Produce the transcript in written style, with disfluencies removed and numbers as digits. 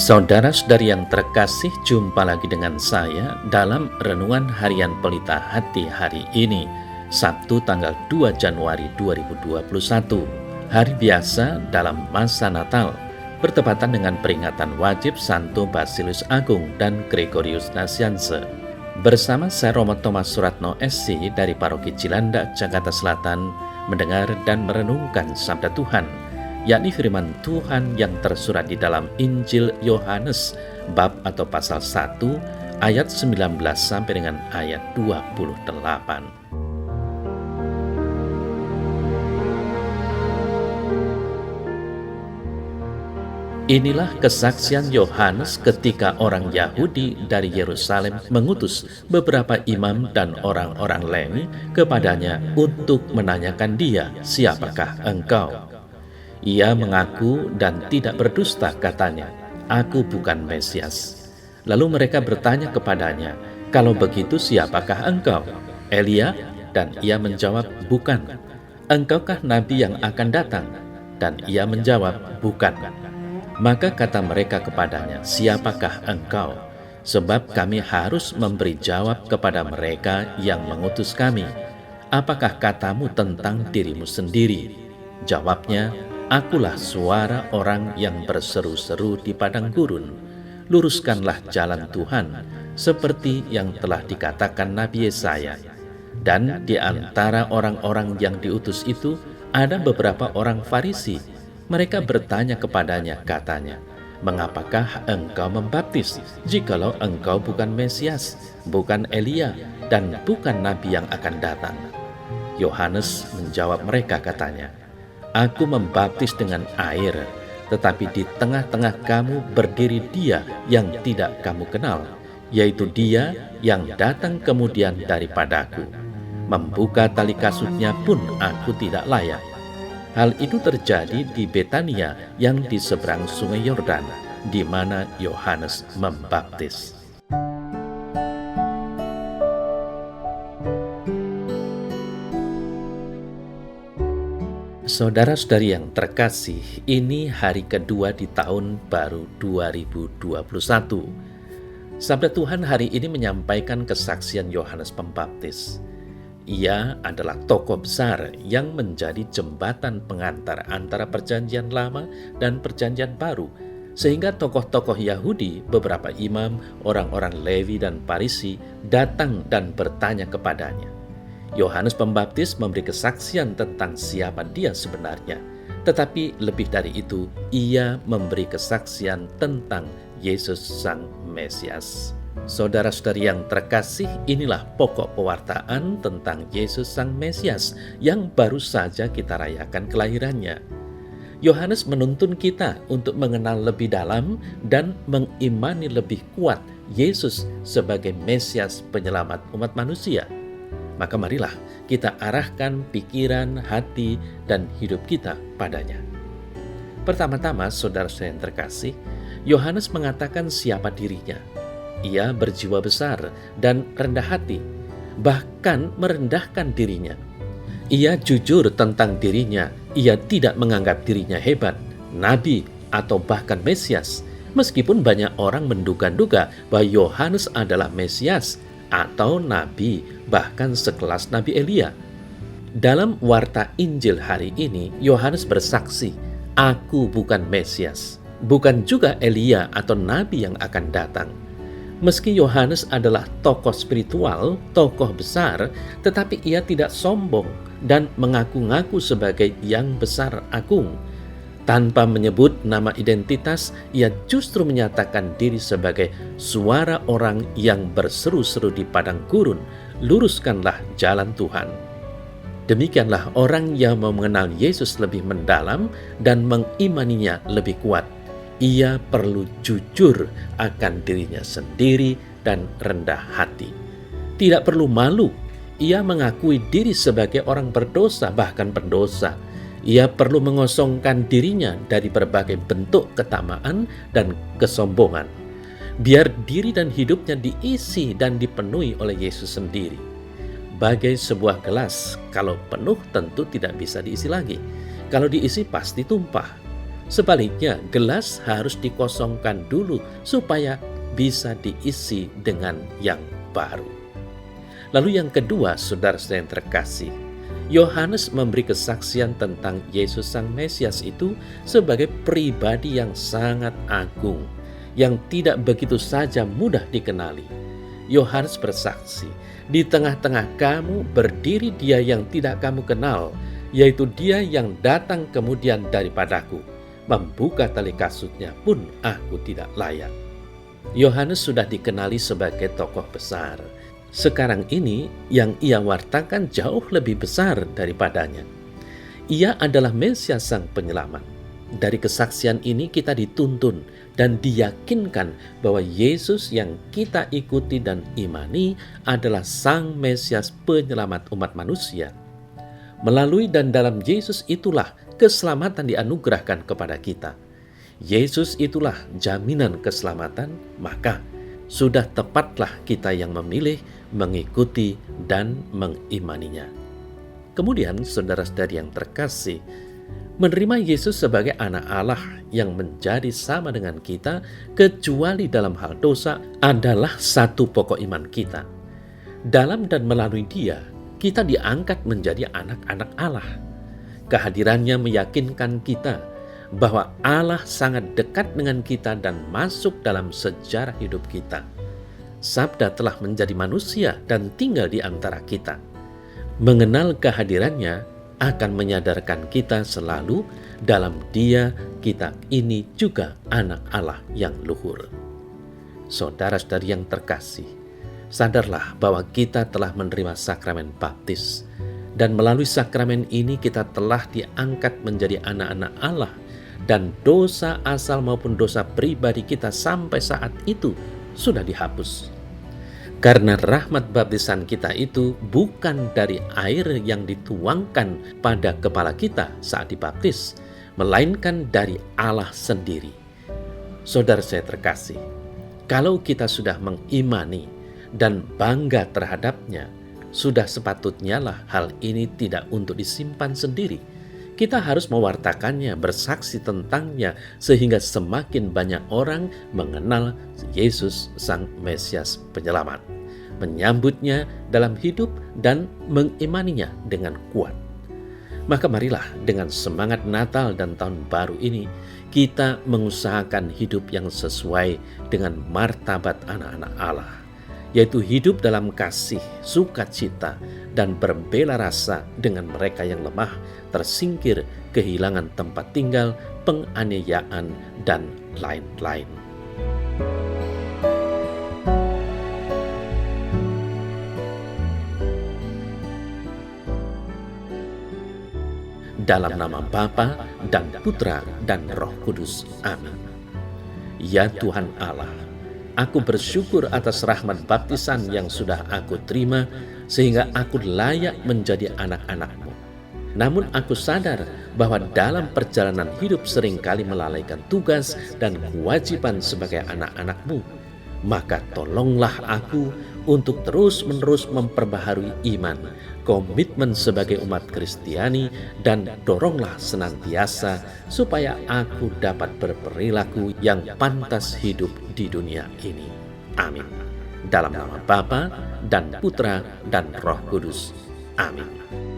Saudara-saudari yang terkasih, jumpa lagi dengan saya dalam Renungan Harian Pelita Hati hari ini, Sabtu tanggal 2 Januari 2021, hari biasa dalam masa Natal, bertepatan dengan peringatan wajib Santo Basilius Agung dan Gregorius Nazianze. Bersama saya Romo Thomas Suratno SC dari Paroki Cilandak, Jakarta Selatan, mendengar dan merenungkan Sabda Tuhan, yakni firman Tuhan yang tersurat di dalam Injil Yohanes bab atau pasal 1 ayat 19 sampai dengan ayat 28. Inilah kesaksian Yohanes ketika orang Yahudi dari Yerusalem mengutus beberapa imam dan orang-orang Lewi kepadanya untuk menanyakan dia, "Siapakah engkau?" Ia mengaku dan tidak berdusta, katanya, "Aku bukan Mesias." Lalu mereka bertanya kepadanya, "Kalau begitu siapakah engkau? Elia?" Dan ia menjawab, "Bukan." "Engkaukah nabi yang akan datang?" Dan ia menjawab, "Bukan." Maka kata mereka kepadanya, "Siapakah engkau? Sebab kami harus memberi jawab kepada mereka yang mengutus kami. Apakah katamu tentang dirimu sendiri?" Jawabnya, "Akulah suara orang yang berseru-seru di padang gurun. Luruskanlah jalan Tuhan, seperti yang telah dikatakan Nabi Yesaya." Dan di antara orang-orang yang diutus itu ada beberapa orang Farisi. Mereka bertanya kepadanya, katanya, "Mengapakah engkau membaptis, jikalau engkau bukan Mesias, bukan Elia, dan bukan Nabi yang akan datang?" Yohanes menjawab mereka, katanya, "Aku membaptis dengan air, tetapi di tengah-tengah kamu berdiri Dia yang tidak kamu kenal, yaitu Dia yang datang kemudian daripadaku. Membuka tali kasutnya pun aku tidak layak." Hal itu terjadi di Betania yang di seberang sungai Yordan, di mana Yohanes membaptis. Saudara-saudari yang terkasih, ini hari kedua di tahun baru 2021. Sabda Tuhan hari ini menyampaikan kesaksian Yohanes Pembaptis. Ia adalah tokoh besar yang menjadi jembatan pengantar antara Perjanjian Lama dan Perjanjian Baru, sehingga tokoh-tokoh Yahudi, beberapa imam, orang-orang Lewi dan Farisi datang dan bertanya kepadanya. Yohanes Pembaptis memberi kesaksian tentang siapa dia sebenarnya, tetapi lebih dari itu, ia memberi kesaksian tentang Yesus Sang Mesias. Saudara-saudari yang terkasih, inilah pokok pewartaan tentang Yesus Sang Mesias yang baru saja kita rayakan kelahirannya. Yohanes menuntun kita untuk mengenal lebih dalam dan mengimani lebih kuat Yesus sebagai Mesias penyelamat umat manusia. Maka marilah kita arahkan pikiran, hati, dan hidup kita padanya. Pertama-tama, saudara-saudari yang terkasih, Yohanes mengatakan siapa dirinya. Ia berjiwa besar dan rendah hati, bahkan merendahkan dirinya. Ia jujur tentang dirinya, ia tidak menganggap dirinya hebat, nabi, atau bahkan Mesias, meskipun banyak orang menduga-duga bahwa Yohanes adalah Mesias atau nabi, bahkan sekelas Nabi Elia. Dalam warta Injil hari ini, Yohanes bersaksi, "Aku bukan Mesias, bukan juga Elia atau nabi yang akan datang." Meski Yohanes adalah tokoh spiritual, tokoh besar, tetapi ia tidak sombong dan mengaku-ngaku sebagai yang besar agung. Tanpa menyebut nama identitas, ia justru menyatakan diri sebagai suara orang yang berseru-seru di padang gurun, "Luruskanlah jalan Tuhan." Demikianlah orang yang mau mengenal Yesus lebih mendalam dan mengimaninya lebih kuat. Ia perlu jujur akan dirinya sendiri dan rendah hati. Tidak perlu malu, ia mengakui diri sebagai orang berdosa, bahkan pendosa. Ia perlu mengosongkan dirinya dari berbagai bentuk ketamaan dan kesombongan. Biar diri dan hidupnya diisi dan dipenuhi oleh Yesus sendiri. Bagai sebuah gelas, kalau penuh tentu tidak bisa diisi lagi. Kalau diisi pasti tumpah. Sebaliknya, gelas harus dikosongkan dulu supaya bisa diisi dengan yang baru. Lalu yang kedua, saudara-saudara yang terkasih, Yohanes memberi kesaksian tentang Yesus Sang Mesias itu sebagai pribadi yang sangat agung, yang tidak begitu saja mudah dikenali. Yohanes bersaksi, di tengah-tengah kamu berdiri Dia yang tidak kamu kenal, yaitu Dia yang datang kemudian daripadaku. Membuka tali kasutnya pun aku tidak layak. Yohanes sudah dikenali sebagai tokoh besar. Sekarang ini yang ia wartakan jauh lebih besar daripadanya. Ia adalah Mesias Sang Penyelamat. Dari kesaksian ini kita dituntun dan diyakinkan bahwa Yesus yang kita ikuti dan imani adalah Sang Mesias Penyelamat umat manusia. Melalui dan dalam Yesus itulah keselamatan dianugerahkan kepada kita. Yesus itulah jaminan keselamatan, maka sudah tepatlah kita yang memilih, mengikuti, dan mengimaninya. Kemudian, saudara-saudari yang terkasih, menerima Yesus sebagai anak Allah yang menjadi sama dengan kita, kecuali dalam hal dosa, adalah satu pokok iman kita. Dalam dan melalui Dia, kita diangkat menjadi anak-anak Allah. Kehadirannya meyakinkan kita bahwa Allah sangat dekat dengan kita dan masuk dalam sejarah hidup kita. Sabda telah menjadi manusia dan tinggal di antara kita. Mengenal kehadirannya akan menyadarkan kita selalu dalam Dia kita ini juga anak Allah yang luhur. Saudara-saudari yang terkasih, sadarlah bahwa kita telah menerima sakramen baptis, dan melalui sakramen ini kita telah diangkat menjadi anak-anak Allah, dan dosa asal maupun dosa pribadi kita sampai saat itu sudah dihapus. Karena rahmat baptisan kita itu bukan dari air yang dituangkan pada kepala kita saat dibaptis, melainkan dari Allah sendiri. Saudara saya terkasih, kalau kita sudah mengimani dan bangga terhadapnya, sudah sepatutnya lah hal ini tidak untuk disimpan sendiri. Kita harus mewartakannya, bersaksi tentangnya, sehingga semakin banyak orang mengenal Yesus Sang Mesias Penyelamat, menyambutnya dalam hidup dan mengimaninya dengan kuat. Maka marilah dengan semangat Natal dan Tahun Baru ini, kita mengusahakan hidup yang sesuai dengan martabat anak-anak Allah, yaitu hidup dalam kasih, sukacita, dan berbela rasa dengan mereka yang lemah, tersingkir, kehilangan tempat tinggal, penganiayaan, dan lain-lain. Dalam nama Bapa dan Putra dan Roh Kudus. Amin. Ya Tuhan Allah, aku bersyukur atas rahmat baptisan yang sudah aku terima, sehingga aku layak menjadi anak-anak-Mu. Namun aku sadar bahwa dalam perjalanan hidup seringkali melalaikan tugas dan kewajiban sebagai anak-anak-Mu. Maka tolonglah aku untuk terus-menerus memperbaharui iman, komitmen sebagai umat Kristiani, dan doronglah senantiasa supaya aku dapat berperilaku yang pantas hidup di dunia ini. Amin. Dalam nama Bapa dan Putra dan Roh Kudus. Amin.